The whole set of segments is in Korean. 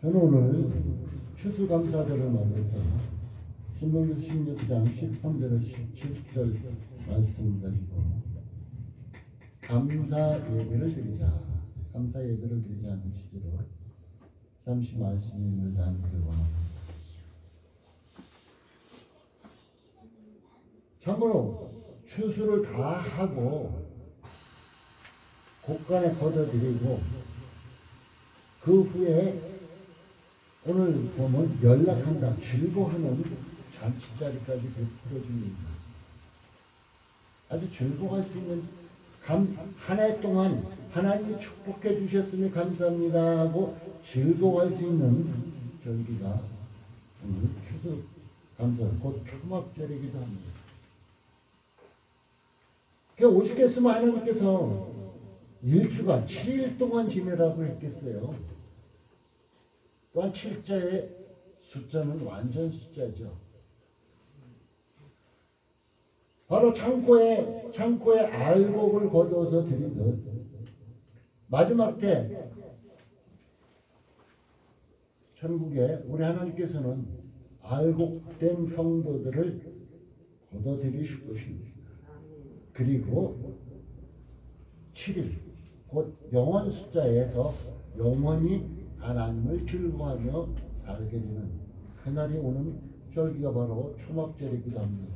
저는 오늘 추수감사절을 맞아서 신명기서 16장 13절에서 17절 말씀 가지고 감사 예배를 드리자는 주제로 잠시 말씀을 나누기를 원합니다. 참으로 추수를 다 하고 곳간에 걷어들이고 그 후에 오늘 보면 연락한다, 즐거워하는 잔치자리까지 베풀어줍니다. 아주 즐거워할 수 있는 한 해 동안 하나님이 축복해 주셨으니 감사합니다 하고 즐거워할 수 있는 절기가 오늘 추수 감사절, 곧 초막절이기도 합니다. 오죽했으면 하나님께서 일주간 7일 동안 지내라고 했겠어요. 또한 7자의 숫자는 완전 숫자죠. 바로 창고에 알곡을 거둬서 드리듯 마지막 때 천국에 우리 하나님께서는 알곡된 성도들을 거둬들이실 것입니다. 그리고 7일 곧 영원 숫자에서 영원히 하나님을 즐거워하며 살게 되는 그날이 오는 절기가 바로 초막절이기도 합니다.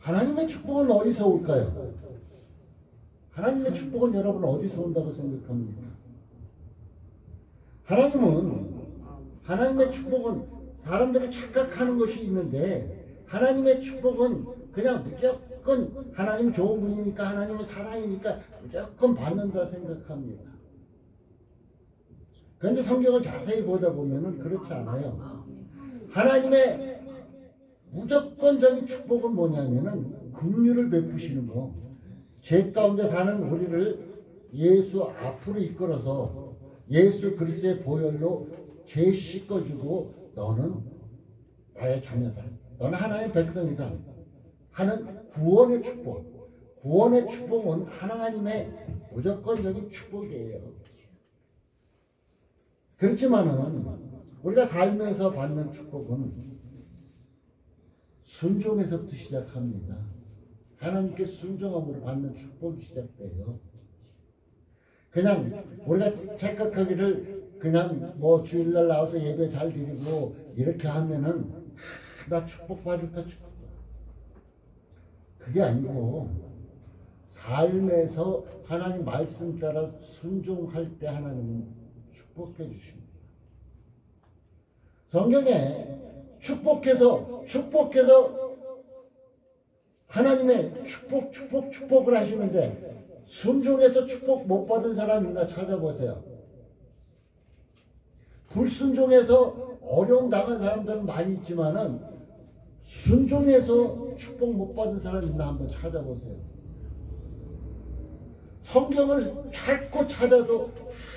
하나님의 축복은 어디서 올까요? 하나님의 축복은 여러분 어디서 온다고 생각합니까? 하나님의 축복은 사람들이 착각하는 것이 있는데 하나님의 축복은 그냥 무조건 하나님 좋은 분이니까 하나님은 사랑이니까 무조건 받는다 생각합니다. 그런데 성경을 자세히 보다 보면 그렇지 않아요. 하나님의 무조건적인 축복은 뭐냐면은 긍휼을 베푸시는 거. 죄 가운데 사는 우리를 예수 앞으로 이끌어서 예수 그리스도의 보혈로 죄 씻어주고 너는 나의 자녀다. 너는 하나님의 백성이다 하는 구원의 축복. 구원의 축복은 하나님의 무조건적인 축복이에요. 그렇지만은 우리가 살면서 받는 축복은 순종에서부터 시작합니다. 하나님께 순종함으로 받는 축복이 시작돼요. 그냥 우리가 착각하기를 그냥 뭐 주일날 나와서 예배 잘 드리고 이렇게 하면은 나 축복받을까 그게 아니고 삶에서 하나님 말씀 따라 순종할 때 하나님은 축복해 주십니다. 성경에 축복해서 하나님의 축복을 하시는데 순종해서 축복 못 받은 사람 있나 찾아보세요. 불순종해서 어려움 당한 사람들은 많이 있지만은 순종해서 축복 못 받은 사람 있나 한번 찾아보세요. 성경을 찾고 찾아도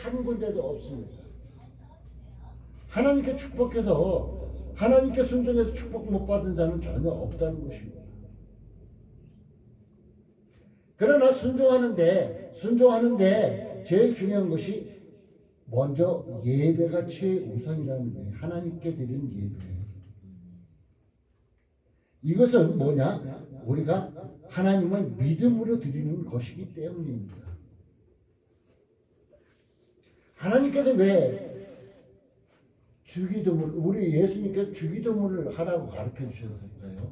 한 군데도 없습니다. 하나님께 축복해서 하나님께 순종해서 축복 못 받은 자는 전혀 없다는 것입니다. 그러나 순종하는데 제일 중요한 것이 먼저 예배가 최우선이라는 거예요. 하나님께 드리는 예배. 이것은 뭐냐? 우리가 하나님을 믿음으로 드리는 것이기 때문입니다. 하나님께서 왜 주기도문, 우리 예수님께서 주기도문을 하라고 가르쳐 주셨을까요?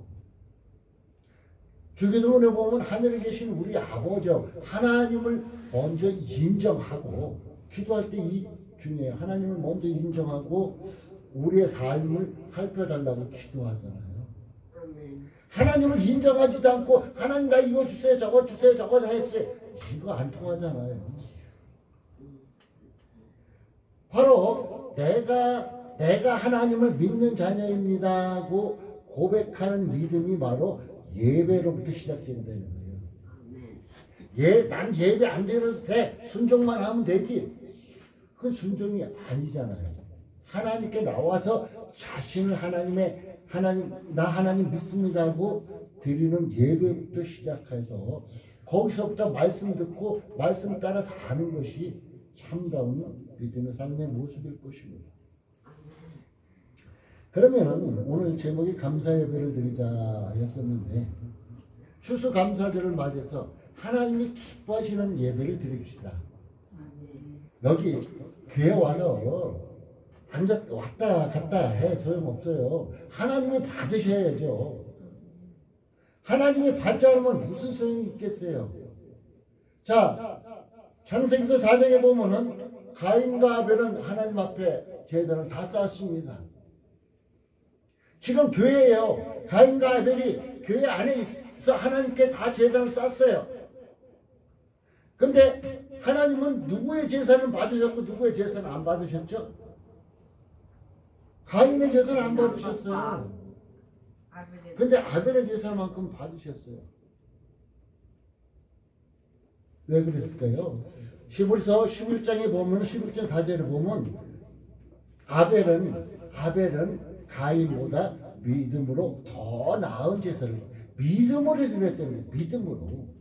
주기도문에 보면 하늘에 계신 우리 아버지 하나님을 먼저 인정하고 기도할 때 이 중요해요. 하나님을 먼저 인정하고 우리의 삶을 살펴달라고 기도하잖아요. 하나님을 인정하지도 않고 하나님 나 이거 주세요 저거 주세요 저거 했어요. 이거 안 통하잖아요. 바로 내가 하나님을 믿는 자녀입니다 하고 고백하는 믿음이 바로 예배로부터 시작된다는 거예요. 난 예배 안 드려도 돼. 순종만 하면 되지. 그건 순종이 아니잖아요. 하나님께 나와서 자신을 나 하나님 믿습니다 하고 드리는 예배부터 시작해서 거기서부터 말씀 듣고 말씀 따라 사는 것이 참다운 믿음의 삶의 모습일 것입니다. 그러면은 오늘 제목이 감사 예배를 드리자 였었는데 추수감사절을 맞아서 하나님이 기뻐하시는 예배를 드립시다. 여기 교회 와서 왔다 갔다 해 소용없어요. 하나님이 받으셔야죠. 하나님이 받지 않으면 무슨 소용이 있겠어요. 자, 창세기서 4장에 보면은 가인과 아벨은 하나님 앞에 제단을 다 쌓았습니다. 지금 교회예요. 가인과 아벨이 교회 안에 있어 하나님께 다 제단을 쌓았어요. 근데 하나님은 누구의 제사는 받으셨고 누구의 제사는 안 받으셨죠? 가인의 제사는 안 받으셨어요. 근데 아벨의 제사만큼 받으셨어요. 왜 그랬을까요? 히브리서 11장에 보면 11장 4절에 보면 아벨은 가인보다 믿음으로 더 나은 제사를 믿음으로 드렸다는 믿음으로.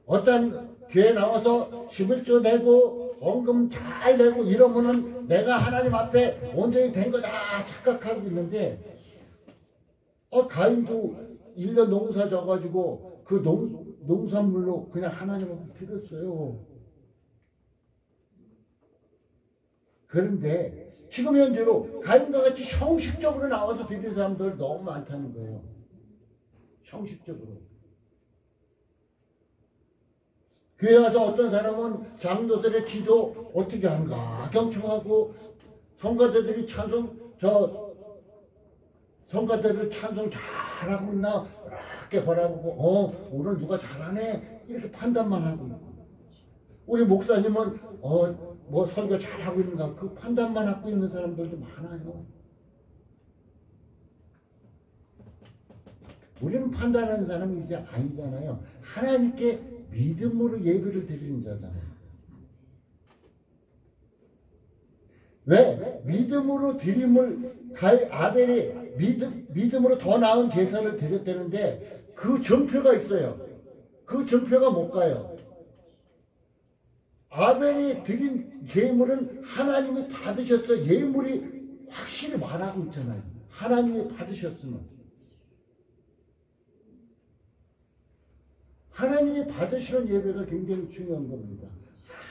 어떤 교회 나와서 11조 내고 헌금 잘 내고 이러면은 내가 하나님 앞에 온전히 된 거다 착각하고 있는데 가인도 1년 농사 져가지고 그 농산물로 그냥 하나님 앞에 드렸어요. 그런데 지금 현재로 가인과 같이 형식적으로 나와서 드리는 사람들 너무 많다는 거예요. 형식적으로. 교회 와서 어떤 사람은 장로들의 기도 어떻게 하는가 경청하고 성가대들이 성가대들 찬송 잘하고 있나 이렇게 바라보고 오늘 누가 잘하네 이렇게 판단만 하고 있고 우리 목사님은 뭐 설교 잘하고 있는가 그 판단만 하고 있는 사람들도 많아요. 우리는 판단하는 사람이 이제 아니잖아요. 하나님께 믿음으로 예배를 드리는 자잖아요. 왜? 믿음으로 드림을 아벨이 믿음으로 더 나은 제사를 드렸다는데 그 전표가 있어요. 그 전표가 뭘까요? 아벨이 드린 예물은 하나님이 받으셨어요. 예물이 확실히 말하고 있잖아요. 하나님이 받으셨으면. 하나님이 받으시는 예배가 굉장히 중요한 겁니다.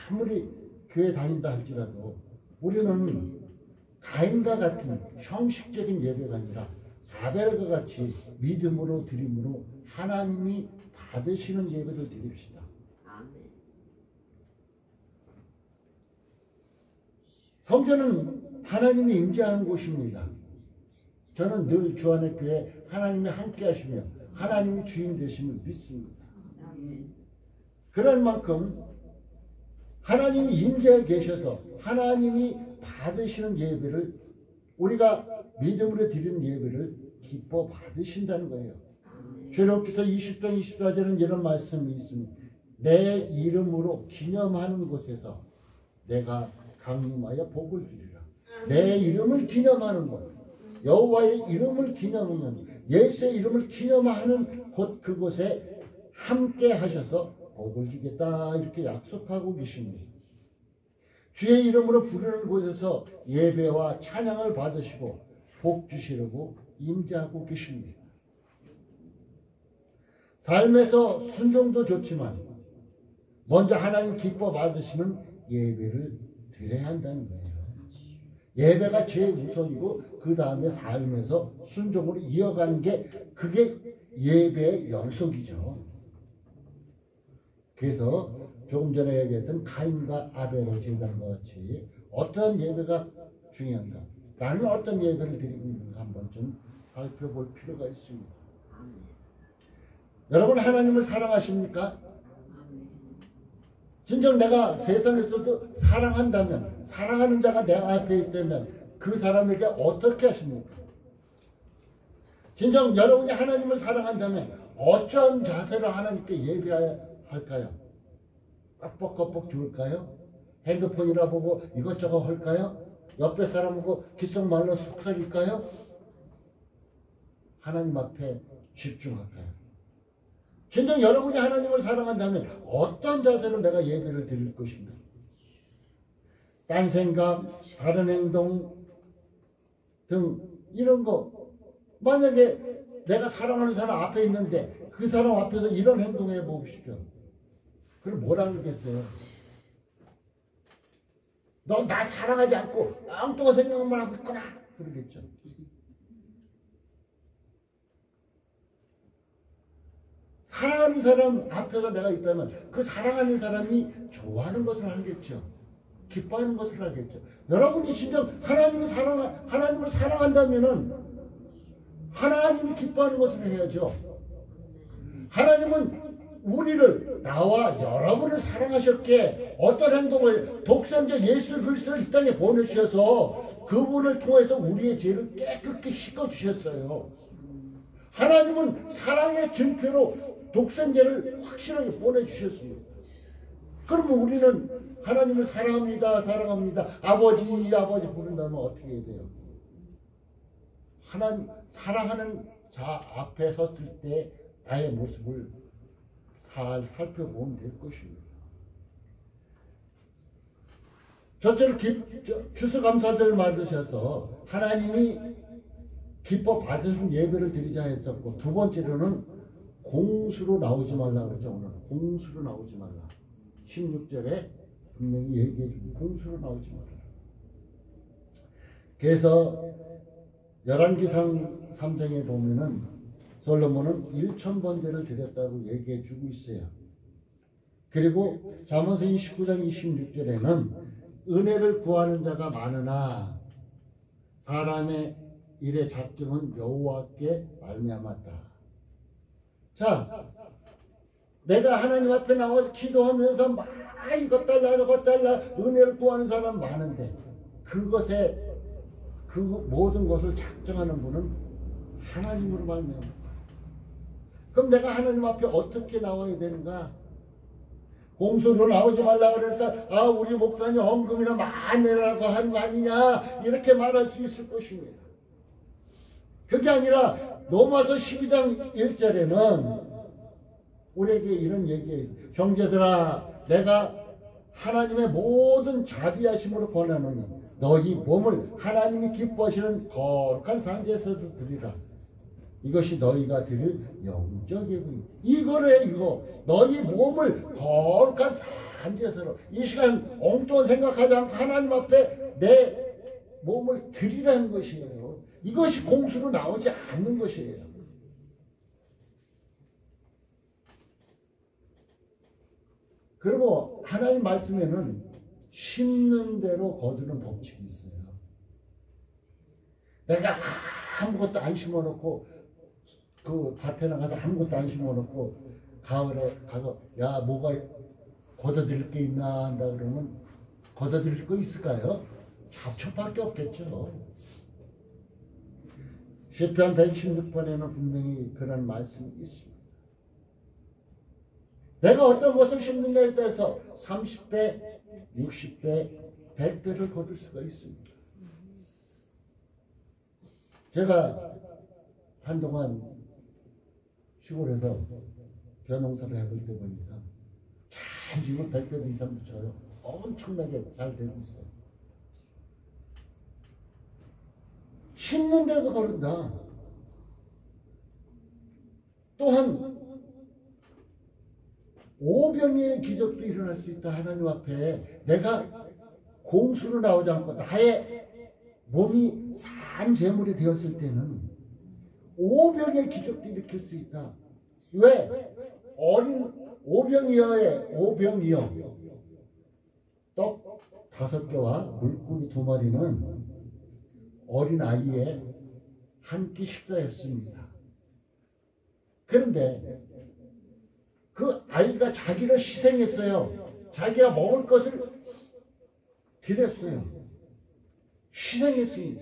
아무리 교회 다닌다 할지라도 우리는 가인과 같은 형식적인 예배가 아니라 아벨과 같이 믿음으로 드림으로 하나님이 받으시는 예배를 드립시다. 성전은 하나님이 임재하는 곳입니다. 저는 늘 주안의 교회 하나님이 함께 하시며 하나님이 주인 되심을 믿습니다. 그럴 만큼 하나님이 임재해 계셔서 하나님이 받으시는 예배를 우리가 믿음으로 드리는 예배를 기뻐 받으신다는 거예요. 출애굽기서 20장 24절은 이런 말씀이 있습니다. 내 이름으로 기념하는 곳에서 내가 강림하여 복을 주리라. 내 이름을 기념하는 곳, 여호와의 이름을 기념하는 예수의 이름을 기념하는 곳 그곳에 함께 하셔서 복을 주겠다 이렇게 약속하고 계십니다. 주의 이름으로 부르는 곳에서 예배와 찬양을 받으시고 복 주시려고 임재하고 계십니다. 삶에서 순종도 좋지만 먼저 하나님 기뻐 받으시는 예배를 드려야 한다는 거예요. 예배가 제일 우선이고 그 다음에 삶에서 순종으로 이어가는 게 그게 예배의 연속이죠. 그래서 조금 전에 얘기했던 가인과 아벨의 제단과 같이 어떤 예배가 중요한가, 나는 어떤 예배를 드리고 있는가 한번 좀 살펴볼 필요가 있습니다. 여러분 하나님을 사랑하십니까? 진정 내가 세상에서도 사랑한다면, 사랑하는 자가 내 앞에 있다면 그 사람에게 어떻게 하십니까? 진정 여러분이 하나님을 사랑한다면 어떤 자세로 하나님께 예배해야 할까요? 껍벅껍벅 죽을까요? 핸드폰이라 보고 이것저것 할까요? 옆에 사람하고 귓속말로 속삭일까요? 하나님 앞에 집중할까요? 진정 여러분이 하나님을 사랑한다면 어떤 자세로 내가 예배를 드릴 것인가? 딴 생각, 다른 행동 등 이런 거, 만약에 내가 사랑하는 사람 앞에 있는데 그 사람 앞에서 이런 행동해 보십시오. 그럼 뭐라 그러겠어요? 너 나 사랑하지 않고 엉뚱한 생각만 하고 있구나 그러겠죠. 사랑하는 사람 앞에서 내가 있다면 그 사랑하는 사람이 좋아하는 것을 하겠죠. 기뻐하는 것을 하겠죠. 여러분이 진정 하나님을 사랑한다면은 하나님이 기뻐하는 것을 해야죠. 하나님은 우리를, 나와 여러분을 사랑하셨기에 어떤 행동을, 독생자 예수 그리스도를 이 땅에 보내주셔서 그분을 통해서 우리의 죄를 깨끗이 씻어주셨어요. 하나님은 사랑의 증표로 독생자를 확실하게 보내주셨어요. 그러면 우리는 하나님을 사랑합니다, 사랑합니다, 아버지 부른다면 어떻게 해야 돼요? 하나님 사랑하는 자 앞에 섰을 때 나의 모습을 잘 살펴보면 될 것입니다. 첫째로 추수감사절을 만드셔서 하나님이 기뻐 받으신 예배를 드리자 했었고, 두 번째로는 공수로 나오지 말라 그러죠. 오늘 공수로 나오지 말라. 16절에 분명히 얘기해 주고 공수로 나오지 말라. 그래서 열왕기상 3장에 보면은 솔로몬은 1000번제를 드렸다고 얘기해 주고 있어요. 그리고 잠언서 29장 26절에는 은혜를 구하는 자가 많으나 사람의 일의 작정은 여호와께 말미암았다. 자, 내가 하나님 앞에 나와서 기도하면서 막 이것 달라 저것 달라 은혜를 구하는 사람 많은데 그것에 그 모든 것을 작정하는 분은 하나님으로 말미암아. 그럼 내가 하나님 앞에 어떻게 나와야 되는가? 공수로 나오지 말라 그러니까 아 우리 목사님 헌금이나 많이 내라고 하는 거 아니냐 이렇게 말할 수 있을 것입니다. 그게 아니라 로마서 12장 1절에는 우리에게 이런 얘기가 있어요. 형제들아 내가 하나님의 모든 자비하심으로 권하노니 너희 몸을 하나님이 기뻐하시는 거룩한 상제에서도 드리라. 이것이 너희가 드릴 영적 예배입니다. 이거래 이거. 너희 몸을 거룩한 상제에서로 이 시간 엉뚱한 생각하지 않고 하나님 앞에 내 몸을 드리라는 것이에요. 이것이 공수로 나오지 않는 것이에요. 그리고 하나님 말씀에는 심는 대로 거두는 법칙이 있어요. 내가 아무것도 안 심어놓고 그 밭에 나가서 아무것도 안 심어놓고 가을에 가서 야 뭐가 걷어들일 게 있나 한다 그러면 걷어들일 거 있을까요? 잡초밖에 없겠죠. 시편 116편에는 분명히 그런 말씀이 있습니다. 내가 어떤 것을 심는가에 따라서 30배, 60배, 100배를 거둘 수가 있습니다. 제가 한동안 시골에서 벼농사를 해볼 때 보니까 잘 지금 100배 이상 붙여요. 엄청나게 잘 되고 있어요. 심는데도 거른다. 또한 오병의 기적도 일어날 수 있다. 하나님 앞에 내가 공수로 나오지 않고 나의 몸이 산 제물이 되었을 때는 오병의 기적도 일으킬 수 있다. 왜? 어린 오병이어 떡 5개와 물고기 2마리는 어린 아이의 한 끼 식사였습니다. 그런데 그 아이가 자기를 희생했어요. 자기가 먹을 것을 드렸어요. 희생했습니다.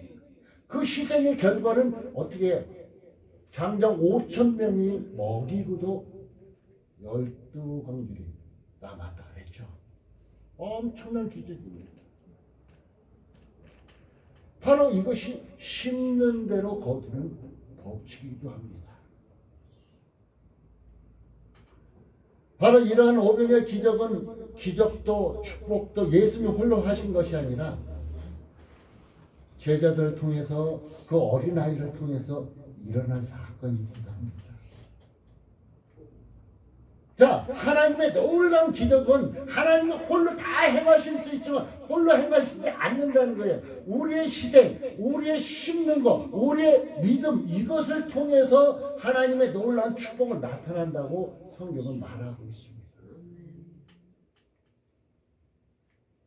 그 희생의 결과는 어떻게 해요? 장정 5,000명이 먹이고도 12광줄이 남았다 그랬죠. 엄청난 기적입니다. 바로 이것이 심는 대로 거두는 법칙이기도 합니다. 바로 이러한 오병의 기적은 기적도 축복도 예수님이 홀로 하신 것이 아니라 제자들을 통해서 그 어린아이를 통해서 일어난 사건이기도 합니다. 자, 하나님의 놀라운 기적은 하나님이 홀로 다 행하실 수 있지만 홀로 행하시지 않는다는 거예요. 우리의 희생, 우리의 심는 것, 우리의 믿음, 이것을 통해서 하나님의 놀라운 축복은 나타난다고 성경은 말하고 있습니다.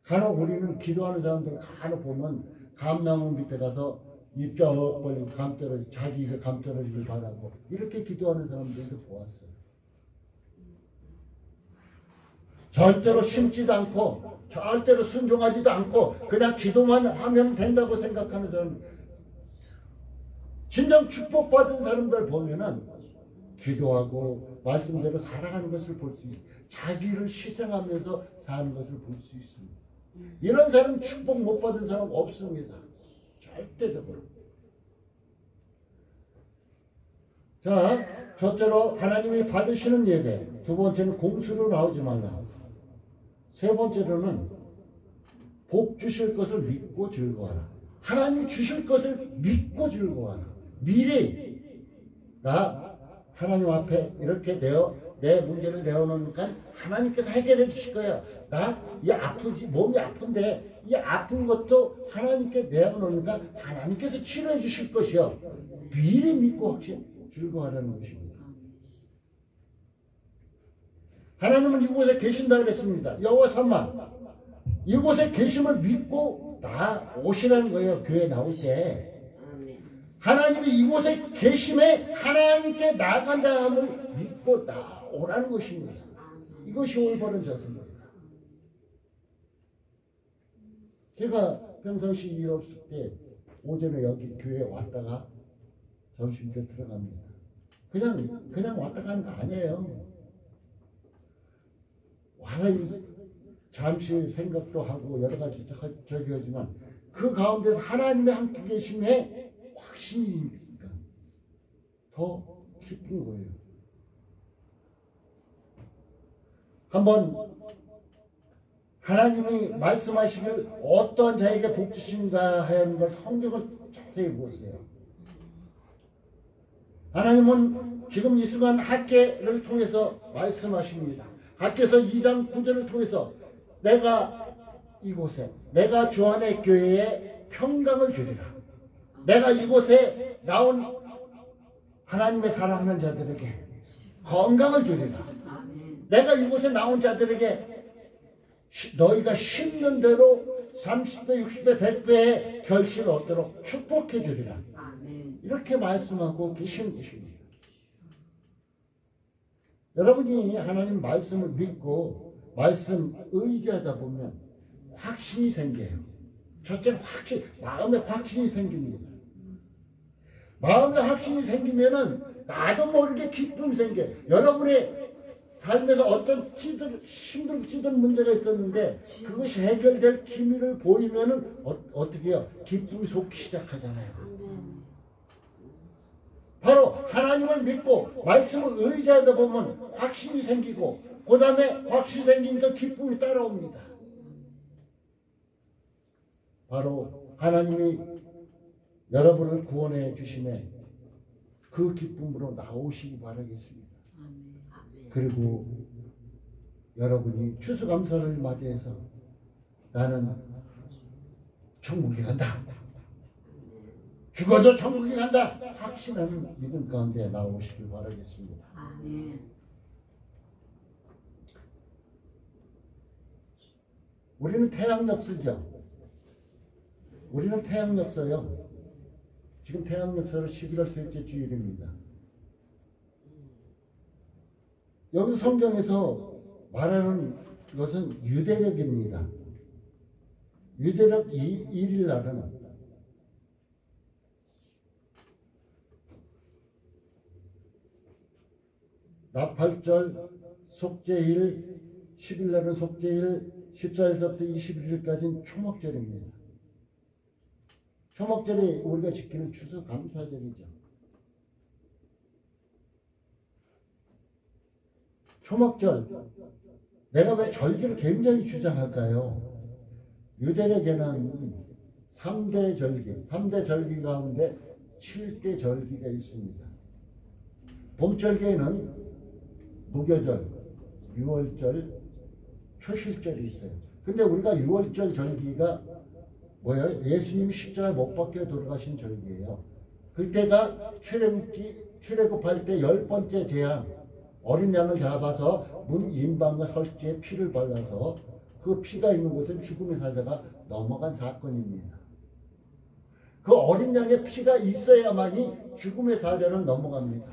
간혹 우리는 기도하는 사람들 간혹 보면 감나무 밑에 가서 입 쩍 벌리고 감 떨어지고 자기 입에 감 떨어지길 바라고 이렇게 기도하는 사람들도 보았어요. 절대로 심지도 않고 절대로 순종하지도 않고 그냥 기도만 하면 된다고 생각하는 사람, 진정 축복받은 사람들 보면은 기도하고 말씀대로 살아가는 것을 볼 수 있어요. 자기를 희생하면서 사는 것을 볼 수 있습니다. 이런 사람 축복 못 받은 사람 없습니다. 절대적으로. 자, 첫째로 하나님이 받으시는 예배, 두 번째는 공수로 나오지 말라. 세 번째로는 복 주실 것을 믿고 즐거워하라. 하나님이 주실 것을 믿고 즐거워하라. 미리 나 하나님 앞에 이렇게 내 문제를 내어놓으니까 하나님께서 해결해 주실 거예요. 나 이 아프지, 몸이 아픈데 이 아픈 것도 하나님께 내어놓으니까 하나님께서 치료해 주실 것이요. 미리 믿고 혹시 즐거워하라는 것입니다. 하나님은 이곳에 계신다 그랬습니다. 여호와 삼마, 이곳에 계심을 믿고 오시라는 거예요. 교회 나올 때 하나님이 이곳에 계심에 하나님께 나간다 함을 믿고 나오라는 것입니다. 이것이 올바른 자세입니다. 제가 평상시 일 없을 때 오전에 여기 교회에 왔다가 점심 때 들어갑니다. 그냥 왔다 가는 거 아니에요. 와서 잠시 생각도 하고 여러 가지 저기 하지만 그 가운데 하나님의 함께 계심에 확신이니까 더 깊은 거예요. 한번 하나님이 말씀하시길 어떤 자에게 복 주신가 하는 걸 성경을 자세히 보세요. 하나님은 지금 이 순간 학개를 통해서 말씀하십니다. 학개서 2장 9절을 통해서 내가 이곳에 내가 주안의 교회에 평강을 주리라. 내가 이곳에 나온 하나님의 사랑하는 자들에게 건강을 주리라. 내가 이곳에 나온 자들에게 너희가 심는 대로 30배, 60배, 100배의 결실을 얻도록 축복해 주리라. 이렇게 말씀하고 계신 것입니다. 여러분이 하나님 말씀을 믿고 말씀 의지하다 보면 확신이 생겨요. 첫째는 확신, 마음에 확신이 생깁니다. 마음에 확신이 생기면은 나도 모르게 기쁨이 생겨요. 여러분의 삶에서 어떤 힘들지던 문제가 있었는데 그것이 해결될 기미를 보이면은 어떻게 해요? 기쁨이 솟기 시작하잖아요. 바로 하나님을 믿고 말씀을 의지하다 보면 확신이 생기고 그 다음에 확신이 생기니까 기쁨이 따라옵니다. 바로 하나님이 여러분을 구원해 주심에 그 기쁨으로 나오시기 바라겠습니다. 그리고 여러분이 추수감사를 맞이해서 나는 천국에 간다, 죽어도 천국에 간다 확신하는 믿음 가운데 나오시길 바라겠습니다. 우리는 태양역서죠. 우리는 태양역서요. 지금 태양역서로 11월 셋째 주일입니다. 여기 성경에서 말하는 것은 유대력입니다. 유대력 1일 날은 나팔절, 속죄일, 10일 날은 속죄일, 14일서부터 21일까지는 초막절입니다. 초막절이 우리가 지키는 추수감사절이죠. 초막절, 내가 왜 절기를 굉장히 주장할까요? 유대인에게는 3대 절기, 3대 절기 가운데 7대 절기가 있습니다. 봄절기에는 무교절, 유월절, 초실절이 있어요. 근데 우리가 유월절 절기가 뭐예요? 예수님이 십자가에 못 박혀 돌아가신 절기예요. 그때가 출애굽할 때 10번째 재앙, 어린 양을 잡아서 문 인방과 설지에 피를 발라서 그 피가 있는 곳은 죽음의 사자가 넘어간 사건입니다. 그 어린 양의 피가 있어야만이 죽음의 사자는 넘어갑니다.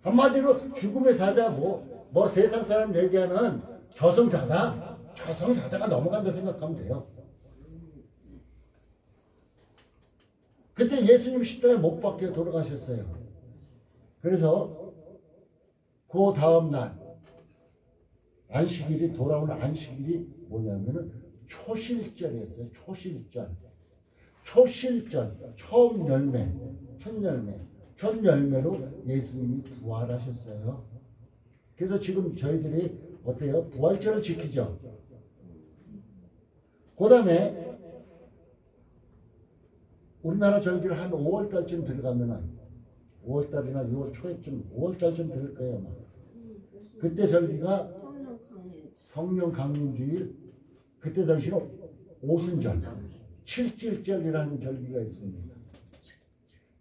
한마디로 죽음의 사자 뭐 세상 사람 얘기하는 저승사자가 넘어간다 생각하면 돼요. 그때 예수님 십자가에 못 박혀 돌아가셨어요. 그래서 그 다음날 안식일이 돌아오는 안식일이 뭐냐면은 초실절이었어요. 초실절, 처음 열매, 첫 열매로 예수님이 부활하셨어요. 그래서 지금 저희들이 어때요? 부활절을 지키죠. 그 다음에 우리나라 절기를 한 5월달쯤 들어가면은 5월달이나 6월 초에쯤 5월달쯤 될 거예요. 아마. 그때 절기가 성령 강림주일, 그때 당시는 오순절, 칠칠절이라는 절기가 있습니다.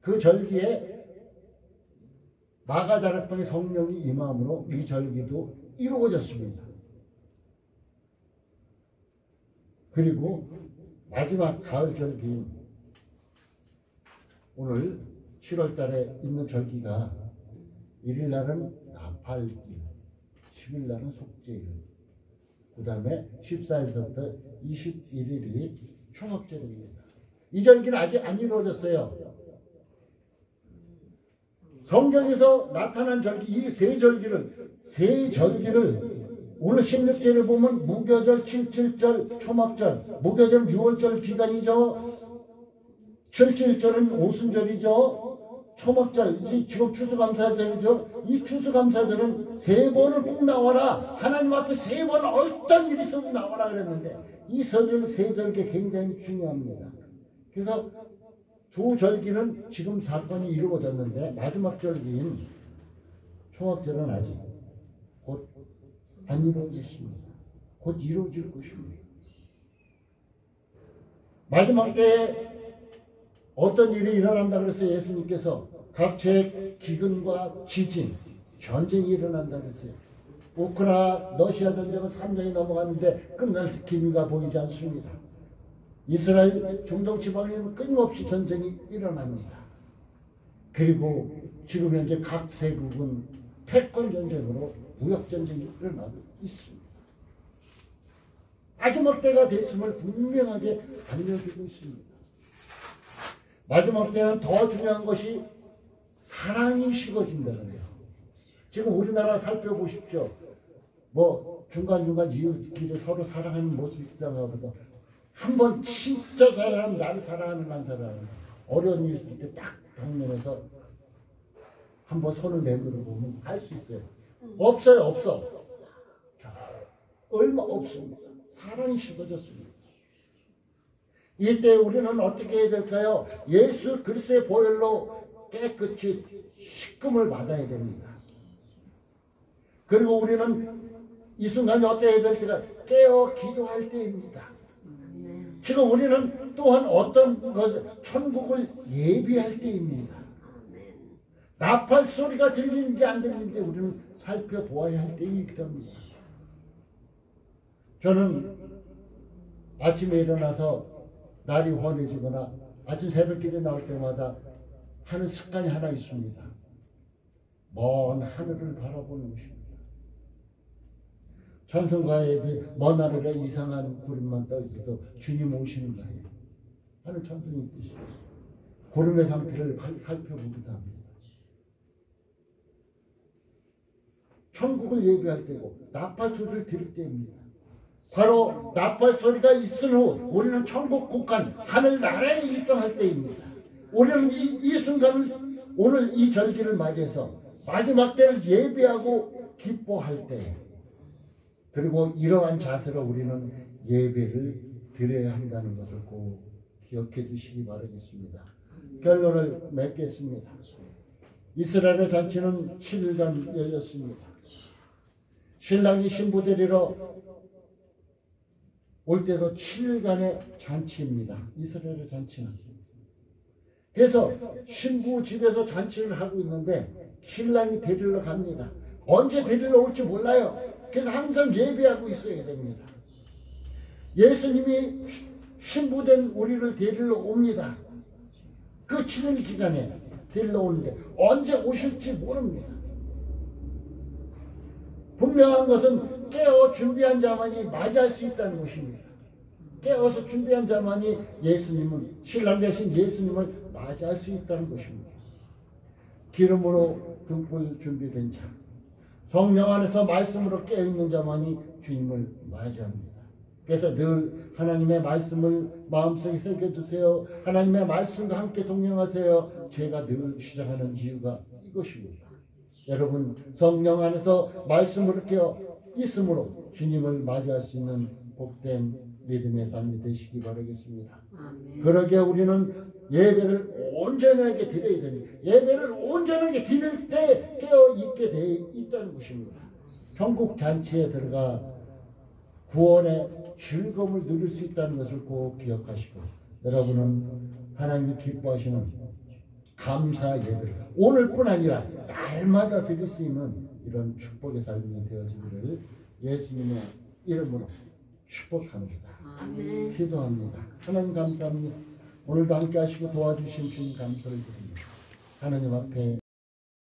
그 절기에 마가다락방에 성령이 임함으로 이 절기도 이루어졌습니다. 그리고 마지막 가을 절기인 오늘 7월 달에 있는 절기가 1일 날은 나팔길, 10일 날은 속죄일, 그 다음에 14일부터 21일이 초막절입니다. 이 절기는 아직 안 이루어졌어요. 성경에서 나타난 절기, 이 세 절기를 오늘 16절에 보면 무교절, 칠칠절, 초막절, 무교절은 6월절 기간이죠. 칠칠절은 오순절이죠. 초막절, 지금 추수감사절이죠. 이 추수감사절은 3번을 꼭 나와라. 하나님 앞에 3번 어떤 일이 있어도 나와라 그랬는데 이 세 절기 굉장히 중요합니다. 그래서 두 절기는 지금 사건이 이루어졌는데 마지막 절기인 초막절은 아직 곧 안 이루어졌습니다. 곧 이루어질 것입니다. 마지막 때에 어떤 일이 일어난다 그랬어요. 예수님께서 각처의 기근과 지진, 전쟁이 일어난다 그랬어요. 우크라 러시아 전쟁은 3년이 넘어갔는데 끝날 기미가 보이지 않습니다. 이스라엘 중동 지방에는 끊임없이 전쟁이 일어납니다. 그리고 지금 현재 각 세국은 패권 전쟁으로 무역 전쟁이 일어나고 있습니다. 마지막 때가 됐음을 분명하게 알려주고 있습니다. 마지막 때는 더 중요한 것이 사랑이 식어진다 그래요. 지금 우리나라 살펴보십시오. 뭐 중간중간 이웃끼리 서로 사랑하는 모습이 있어가지고 한번 진짜 사람 나를 사랑하는 한 사람 어려운 일 있을 때 딱 당면에서 한번 손을 내밀어 보면 알 수 있어요. 없어. 얼마 없습니다. 사랑이 식어졌습니다. 이때 우리는 어떻게 해야 될까요? 예수 그리스도의 보혈로 깨끗이 식금을 받아야 됩니다. 그리고 우리는 이 순간이 어때야 될 때가 깨어 기도할 때입니다. 지금 우리는 또한 어떤 것, 천국을 예비할 때입니다. 나팔 소리가 들리는지 안 들리는지 우리는 살펴보아야 할 때이기 때문입니다. 저는 아침에 일어나서 날이 환해지거나 아침 새벽길에 나올 때마다 하는 습관이 하나 있습니다. 먼 하늘을 바라보는 것입니다. 찬송가에 먼 하늘에 이상한 구름만 떠 있어도 주님 오시는가 하는 찬송이 있듯이 구름의 상태를 살펴보기도 합니다. 천국을 예비할 때고 나팔 소리를 들을 때입니다. 바로 나팔 소리가 있은 후 우리는 천국 국간 하늘나라에 입성할 때입니다. 우리는 이 순간을, 오늘 이 절기를 맞이해서 마지막 때를 예배하고 기뻐할 때, 그리고 이러한 자세로 우리는 예배를 드려야 한다는 것을 꼭 기억해 주시기 바라겠습니다. 결론을 맺겠습니다. 이스라엘의 잔치는 7일간 열렸습니다. 신랑이 신부 데리러 올 때도 7일간의 잔치입니다. 이스라엘의 잔치는. 그래서 신부 집에서 잔치를 하고 있는데 신랑이 데리러 갑니다. 언제 데리러 올지 몰라요. 그래서 항상 예배하고 있어야 됩니다. 예수님이 신부된 우리를 데리러 옵니다. 그 7일 기간에 데리러 오는데 언제 오실지 모릅니다. 분명한 것은 깨어 준비한 자만이 맞이할 수 있다는 것입니다. 깨어서 준비한 자만이 예수님을, 신랑 대신 예수님을 맞이할 수 있다는 것입니다. 기름으로 등불 준비된 자, 성령 안에서 말씀으로 깨어있는 자만이 주님을 맞이합니다. 그래서 늘 하나님의 말씀을 마음속에 새겨두세요. 하나님의 말씀과 함께 동행하세요. 제가 늘 주장하는 이유가 이것입니다. 여러분, 성령 안에서 말씀으로 깨어 있으므로 주님을 맞이할 수 있는 복된 믿음의 삶이 되시기 바라겠습니다. 아멘. 그러게 우리는 예배를 온전하게 드려야 됩니다. 예배를 온전하게 드릴 때 깨어 있게 되어 있다는 것입니다. 천국 잔치에 들어가 구원의 즐거움을 누릴 수 있다는 것을 꼭 기억하시고, 여러분은 하나님이 기뻐하시는 감사 예배를 오늘뿐 아니라 날마다 드릴 수 있는 이런 축복의 삶이 되어지기를 예수님의 이름으로 축복합니다. 아멘. 기도합니다. 하나님 감사합니다. 오늘도 함께 하시고 도와주신 주님 감사를 드립니다. 하나님 앞에